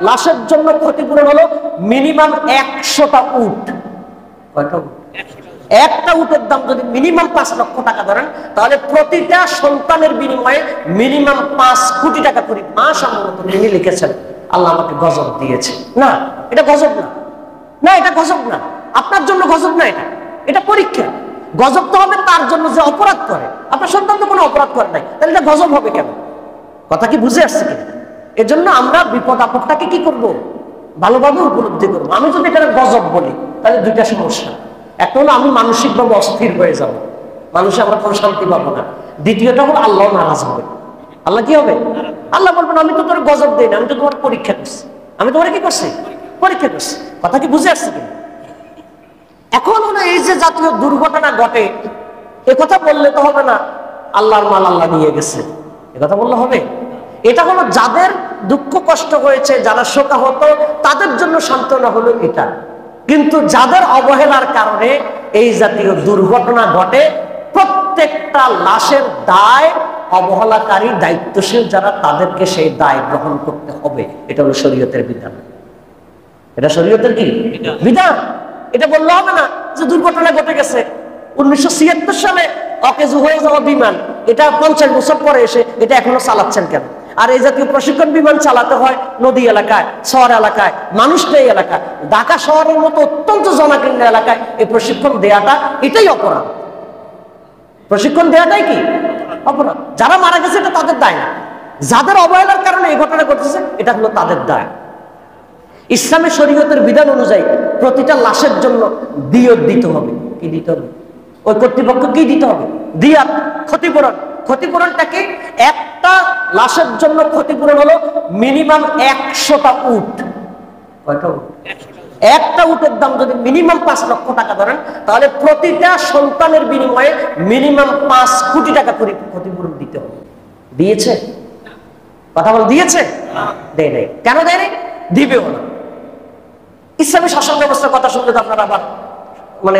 লাশের জন্য ক্ষতিপূরণ হলো মিনিমাম 100টা উট। কয়টা উট? একটা উটের দাম যদি মিনিমাম 5 লক্ষ টাকা ধরেন, তাহলে প্রতিটা সন্তানের বিনিময়ে মিনিমাম 5 কোটি টাকা করে সম্ভবত তিনি লিখেছেন। আল্লাহ আমাকে গজব দিয়েছে। না, এটা গজব না, না এটা গজব না, আপনার জন্য গজব না, এটা পরীক্ষা। গজব তো হবে তার জন্য যে অপরাধ করে, আপনার সন্তান তো কোনো অপরাধ করে নাই, তাহলে এটা গজব হবে কেন? কথা কি বুঝে আসছে কিনা? এজন্য আমরা বিপদ আপদটাকে কি করব? ভালোভাবে উপলব্ধি করবো। আমি যদি এটা গজব বলি তাহলে দুইটা সমস্যা। একটা হলো আমি মানসিকভাবে অস্থির হয়ে যাব, মানুষে আমরা কোনো শান্তি পাবো না। দ্বিতীয়টা হলো আল্লাহ নারাজ হবে। আল্লাহ কি হবে? আল্লাহ বলবেন আমি তো তোর গজব দেই না, আমি তো তোমার পরীক্ষা করছি। আমি তোমার কি করছি? পরীক্ষা করছি। কথা কি বুঝে আসছে কিনা? এখন হলো এই যে জাতীয় দুর্ঘটনা ঘটে, এ কথা বললে তো হবে না আল্লাহর মাল আল্লাহ নিয়ে গেছে, এ কথা বললে হবে? এটা হলো যাদের দুঃখ কষ্ট হয়েছে, যারা শোকাহত, তাদের জন্য সান্ত্বনা হলো এটা। কিন্তু যাদের অবহেলার কারণে এই জাতীয় দুর্ঘটনা ঘটে, প্রত্যেকটা লাশের দায় অবহেলাকারী দায়িত্বশীল যারা, তাদেরকে সেই দায় গ্রহণ করতে হবে। এটা হলো শরীয়তের বিধান। এটা শরীয়তের কি বিধান? এটা বললে হবে না যে দুর্ঘটনা ঘটে গেছে 1976 সালে অকেজু হয়ে যাওয়া বিমান, এটা 50 বছর পরে এসে এটা এখনো চালাচ্ছেন কেন? আর এই জাতীয় প্রশিক্ষণ বিমান চালাতে হয় নদী এলাকায়, শহর এলাকায়, মানুষ নেই এলাকায়। ঢাকা শহরের মতো অত্যন্ত জনাকীর্ণ এলাকায় এই প্রশিক্ষণ দেওয়াটা এটাই অপরাধ। প্রশিক্ষণ দেওয়াটাই কি অপরাধ? যারা মারা গেছে এটা তাদের দায় না, যাদের অবহেলার কারণে এই ঘটনা ঘটেছে এটা হলো তাদের দায়। ইসলামের শরীয়তের বিধান অনুযায়ী প্রতিটা লাশের জন্য দিয়ত দিতে হবে। কি দিতে হবে? ওই কর্তৃপক্ষ কি দিতে হবে? দিয়াত, ক্ষতিপূরণ। ক্ষতিপূরণটাকে একটা লাশের জন্য ক্ষতিপূরণ হলো মিনিমাম 100টা উট। কয়টা উট? একটা উটের দাম যদি মিনিমাম 5 লক্ষ টাকা ধরেন, তাহলে প্রতিটা সন্তানের বিনিময়ে মিনিমাম 5 কোটি টাকা করে ক্ষতিপূরণ দিতে হবে। দিয়েছে? কথা বল, দিয়েছে? দেয় নাই। কেন দেয় নাই? দিবেও না। ইসলামী শাসন ব্যবস্থার কথা শুনলে তো আপনারা আবার মানে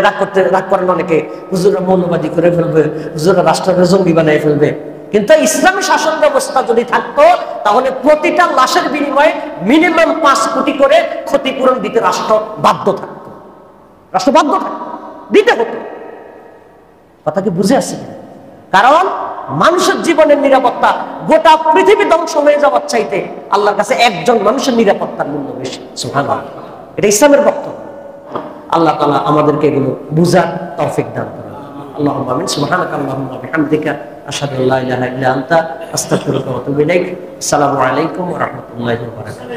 রাগ করেন অনেকে, হুজুরা মৌলবাদী করে ফেলবে, হুজুরা রাষ্ট্রকে জঙ্গি বানিয়ে ফেলবে। কিন্তু ইসলামী শাসন ব্যবস্থা যদি থাকতো, তাহলে প্রতিটা লাশের বিনিময়ে মিনিমাম 5 কোটি করে ক্ষতিপূরণ দিতে রাষ্ট্র বাধ্য থাকতো। রাষ্ট্র বাধ্য থাকতো, দিতে হতো। কথা কি বুঝে আসছে? কারণ মানুষের জীবনের নিরাপত্তা গোটা পৃথিবী ধ্বংস হয়ে যাওয়ার চাইতে আল্লাহর কাছে একজন মানুষের নিরাপত্তার মূল্য বেশি। সুবহানাল্লাহ, এটা ইসলামের বক্তব্য। আল্লাহ তাআলা আমাদেরকে এগুলো বুঝার তৌফিক দান করুন। আল্লাহুম্মা আমিন। সুবহানাকা আল্লাহুম্মা ওয়া বিহামদিকা আশহাদু আল্লা ইলাহা ইল্লা আনতা আস্তাগফিরুকা ওয়া আতুবু ইলাইক। আসসালামু আলাইকুম ওয়া রাহমাতুল্লাহি ওয়া বারাকাতুহু।